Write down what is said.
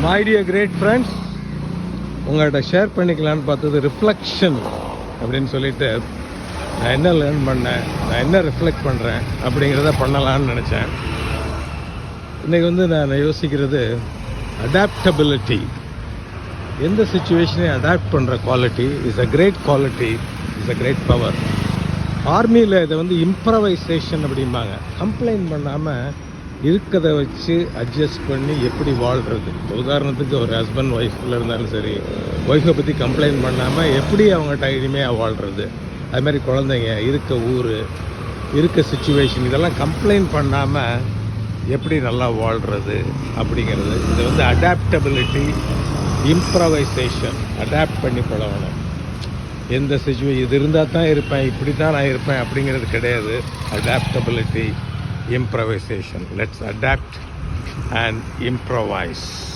My dear great friends, உங்கள்கிட்ட share பண்ணிக்கலான்னு பார்த்தது reflection அப்படின்னு சொல்லிட்டு நான் என்ன லேர்ன் பண்ணேன், நான் என்ன ரிஃப்ளெக்ட் பண்ணுறேன் அப்படிங்கிறத பண்ணலான்னு நினச்சேன். இன்றைக்கி நான் யோசிக்கிறது அடாப்டபிலிட்டி. எந்த சுச்சுவேஷனையும் அடாப்ட் பண்ணுற quality is a great quality, is a great power. ஆர்மியில் இதை இம்ப்ரவைசேஷன் அப்படிம்பாங்க. கம்ப்ளைண்ட் பண்ணாமல் இருக்கிறத வச்சு அட்ஜஸ்ட் பண்ணி எப்படி வாழ்கிறது. உதாரணத்துக்கு ஒரு ஹஸ்பண்ட் ஒய்ஃபில் இருந்தாலும் சரி, ஒய்ஃபை பற்றி கம்ப்ளைண்ட் பண்ணாமல் எப்படி அவங்ககிட்ட இனிமையாக வாழ்கிறது. அதுமாதிரி குழந்தைங்க, இருக்க ஊர், இருக்க சுச்சுவேஷன், இதெல்லாம் கம்ப்ளைண்ட் பண்ணாமல் எப்படி நல்லா வாழ்கிறது அப்படிங்கிறது. இது அடாப்டபிலிட்டி, இம்ப்ரவைசேஷன். அடாப்ட் பண்ணி பழகணும். எந்த சுச்சுவேஷன் இது இருந்தால் தான் இருப்பேன், இப்படி தான் நான் இருப்பேன் அப்படிங்கிறது கிடையாது. Adaptability, improvisation. Let's adapt and improvise.